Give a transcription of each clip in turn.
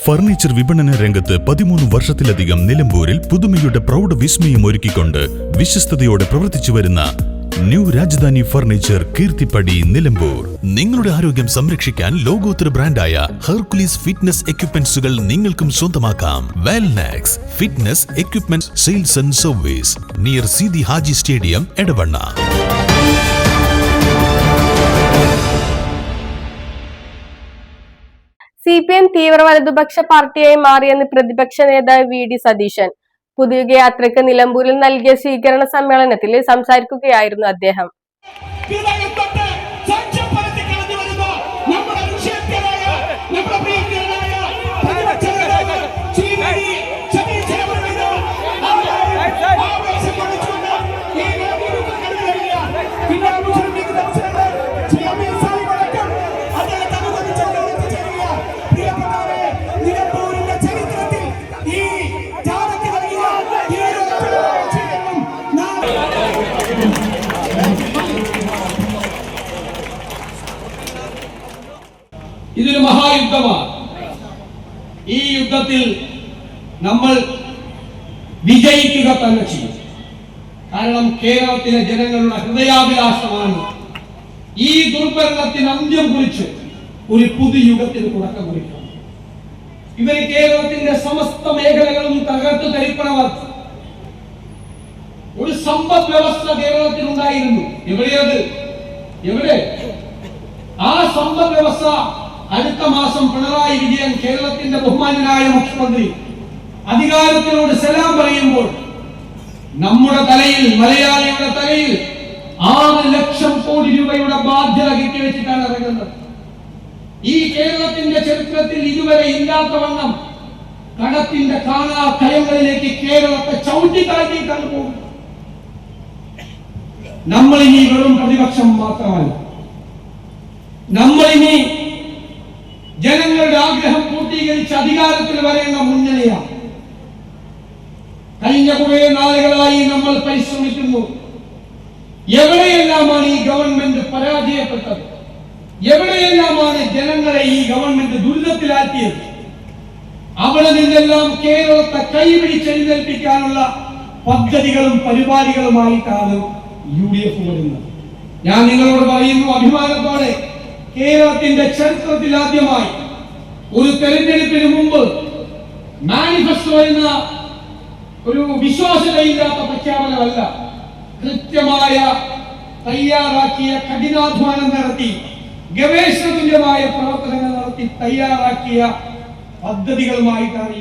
Furniture വിപണന രംഗത്ത് 13 വർഷത്തിലധികം നിലമ്പൂരിൽ പുതുമയുടെ പ്രൗഢ വിസ്മയം ഒരുക്കിക്കൊണ്ട് വിശ്വസ്തയോടെ പ്രവർത്തിച്ചു വരുന്ന ന്യൂ രാജധാനി ഫർണിച്ചർ കീർത്തിപ്പടി നിലമ്പൂർ. നിങ്ങളുടെ ആരോഗ്യം സംരക്ഷിക്കാൻ ലോകോത്തര ബ്രാൻഡായ ഹെർക്കുലീസ് ഫിറ്റ്നസ് എക്യുപ്മെന്റ്സുകൾ നിങ്ങൾക്കും സ്വന്തമാക്കാം. Wellnex fitness equipment sales and service near Seethi Haji stadium, Edavanna. CPM തീവ്ര വലതുപക്ഷ പാർട്ടിയായി മാറിയെന്ന് പ്രതിപക്ഷ നേതാവ് VD സതീശൻ പുതുയുഗയാത്രയ്ക്ക് നിലമ്പൂരിൽ നൽകിയ സ്വീകരണ സമ്മേളനത്തിൽ സംസാരിക്കുകയായിരുന്നു അദ്ദേഹം. ഇതൊരു മഹായുദ്ധമാണ്. ഈ യുദ്ധത്തിൽ നമ്മൾ വിജയിക്കുക തന്നെ ചെയ്യും. കാരണം കേരളത്തിലെ ജനങ്ങളുടെ ഹൃദയാഭിലാഷമാണ് ഈ ദുർഭരണത്തിന് അന്ത്യം കുറിച്ച് ഒരു പുതുയുഗത്തിന് തുടക്കം കുറിക്കണം. ഇവർ കേരളത്തിന്റെ സമസ്ത മേഖലകളും തകർത്തു തരിപ്പണമാക്കി. ഒരു സമ്പദ് വ്യവസ്ഥ കേരളത്തിലുണ്ടായിരുന്നു. എവിടെ ആ സമ്പദ് വ്യവസ്ഥ അടുത്ത മാസം പിണറായി വിജയൻ, കേരളത്തിന്റെ ബഹുമാന്യനായ മുഖ്യമന്ത്രി, അധികാരത്തിനോട് സലാം പറയുമ്പോൾ നമ്മുടെ തലയിൽ, മലയാളിയുടെ തലയിൽ 6 ലക്ഷം കോടി രൂപയുടെ ബാധ്യത കെട്ടിവെച്ചിട്ടാണ് ഇറങ്ങുന്നത്. ഈ കേരളത്തിന്റെ ചരിത്രത്തിൽ ഇതുവരെ ഇല്ലാത്തവണ്ണം കടത്തിന്റെ കാണാ കയങ്ങളിലേക്ക് കേരളത്തെ ചവിട്ടിത്താഴ്ത്തിയിട്ടാണ് പോകുന്നത്. നമ്മളിനി വെറും പ്രതിപക്ഷം മാത്രമല്ല, നമ്മളിനി ജനങ്ങളുടെ ആഗ്രഹം പൂർത്തീകരിച്ച് അധികാരത്തിൽ വരേണ്ട മുന്നണിയാണ്. കഴിഞ്ഞ കുറെ നാളുകളായി നമ്മൾ പരിശ്രമിക്കുന്നു. എവിടെയെല്ലാമാണ് ഈ ഗവൺമെന്റ് പരാജയപ്പെട്ടത്, എവിടെയെല്ലാമാണ് ജനങ്ങളെ ഈ ഗവൺമെന്റ് ദുരിതത്തിലാക്കിയത്, അവിടെ നിന്നെല്ലാം കേരളത്തെ കൈപിടിച്ചെഴുന്നേൽപ്പിക്കാനുള്ള പദ്ധതികളും പരിപാടികളുമായിട്ടാണ് UDF വരുന്നത്. ഞാൻ നിങ്ങളോട് പറയുന്നു അഭിമാനത്തോടെ, കേരളത്തിന്റെ ചരിത്രത്തിൽ ആദ്യമായി ഒരു തെരഞ്ഞെടുപ്പിന് മുമ്പ് മാനിഫെസ്റ്റോ എന്ന ഒരു വിശ്വാസ്യതയില്ലാത്ത പ്രഖ്യാപനമല്ല, കൃത്യമായ തയ്യാറാക്കിയ, കഠിനാധ്വാനം നടത്തി, ഗവേഷണതുല്യമായ പ്രവർത്തനങ്ങൾ നടത്തി തയ്യാറാക്കിയ പദ്ധതികളുമായിട്ടാണ്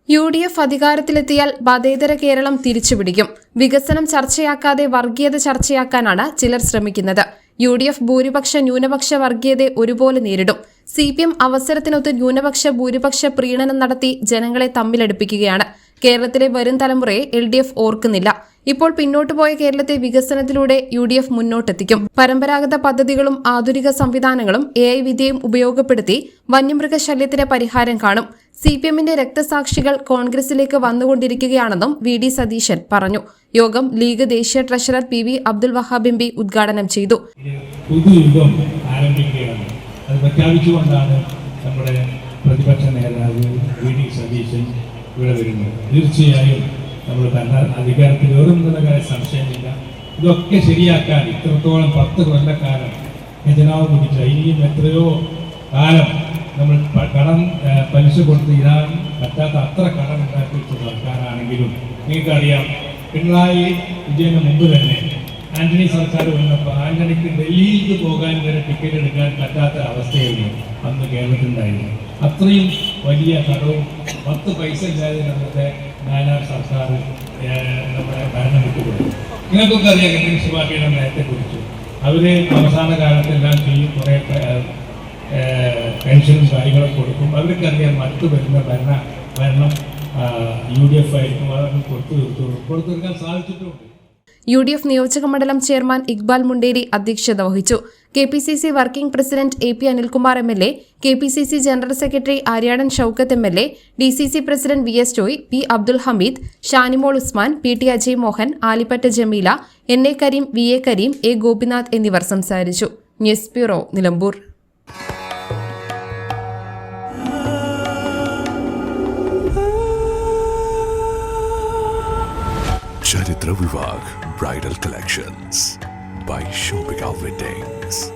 UDF അധികാരത്തിലെത്തിയാൽ മതേതര കേരളം തിരിച്ചുപിടിക്കും. വികസനം ചർച്ചയാക്കാതെ വർഗീയത ചർച്ചയാക്കാനാണ് ചിലർ ശ്രമിക്കുന്നത്. UDF ഭൂരിപക്ഷ ന്യൂനപക്ഷ വർഗീയതയെ ഒരുപോലെ നേരിടും. CPM അവസരത്തിനൊത്ത് ന്യൂനപക്ഷ ഭൂരിപക്ഷ പ്രീണനം നടത്തി ജനങ്ങളെ തമ്മിലടുപ്പിക്കുകയാണ്. കേരളത്തിലെ വരും തലമുറയെ LDF ഓർക്കുന്നില്ല. ഇപ്പോൾ പിന്നോട്ടു പോയ കേരളത്തെ വികസനത്തിലൂടെ UDF മുന്നോട്ടെത്തിക്കും. പരമ്പരാഗത പദ്ധതികളും ആധുനിക സംവിധാനങ്ങളും AI വിദ്യയും ഉപയോഗപ്പെടുത്തി വന്യമൃഗശല്യത്തിന് പരിഹാരം കാണും. CPMന്റെ രക്തസാക്ഷികൾ കോൺഗ്രസിലേക്ക് വന്നുകൊണ്ടിരിക്കുകയാണെന്നും VD സതീശൻ പറഞ്ഞു. യോഗം ലീഗ് ദേശീയ treasurer PV Abdul Wahab MP ഉദ്ഘാടനം ചെയ്തു. പുതുയുഗം ആരംഭിക്കുകയാണ്. അത് പ്രഖ്യാപിച്ചുകൊണ്ടാണ് നമ്മുടെ പ്രതിപക്ഷ നേതാവ് VD സതീശൻ ഇവിടെ വരുന്നത്. തീർച്ചയായും നമ്മൾ അധികാരത്തിൽ ഏറുന്നുള്ള കാര്യം സംശയമില്ല. ഇതൊക്കെ ശരിയാക്കാൻ ഇത്രത്തോളം 10 കൊല്ലക്കാലം ഖജനാവ് കുടിച്ച, ഇനിയും എത്രയോ കാലം നമ്മൾ കടം പലിശ കൊടുത്ത് ഇടാൻ പറ്റാത്ത അത്ര കടം ഉണ്ടാക്കി വെച്ച സർക്കാരാണെങ്കിലും നിങ്ങൾക്കറിയാം, പിണറായി വിജയന് മുമ്പ് തന്നെ ആന്റണി സർക്കാർ വന്നപ്പോൾ ആന്റണിക്ക് ഡൽഹിയിലേക്ക് പോകാൻ വരെ ടിക്കറ്റ് എടുക്കാൻ പറ്റാത്ത അവസ്ഥയായിരുന്നു അന്ന് കേരളത്തിലുണ്ടായിരുന്നു. അത്രയും വലിയ കടവും 10 പൈസ ഇല്ലാതെ നമ്മുടെ നാനാർ സർക്കാർ നമ്മുടെ ഭരണം വിട്ടുകൊടുത്തു. നിങ്ങൾക്കൊക്കെ അറിയാം കമ്മ്യൂണിസ്റ്റ് പാർട്ടിയുടെ നയത്തെക്കുറിച്ച്. അവർ അവസാന കാലത്തെല്ലാം ചെയ്യും, കുറേ പെൻഷനും കാര്യങ്ങളൊക്കെ കൊടുക്കും. അവർക്കറിയാം അടുത്ത് വരുന്ന ഭരണം UDF ആയിരിക്കും. അതൊക്കെ കൊടുത്തു തീർക്കാൻ സാധിച്ചിട്ടുണ്ട്. UDF നിയോജകമണ്ഡലം ചെയർമാൻ ഇക്ബാൽ മുണ്ടേരി അധ്യക്ഷത വഹിച്ചു. KPCC working president AP Anilkumar MLA, KPCC general secretary Aryadan Shoukath MLA, DCC president VS Joy, P Abdul Hameed, Shanimol Usman, PT Ajay Mohan, Alipatta Jameela, NA Kareem, VA Kareem, A Gopinath എന്നിവർ സംസാരിച്ചു. News bureau, Nilambur. Charitra Vivag Bridal Collections by Shobhika Weddings.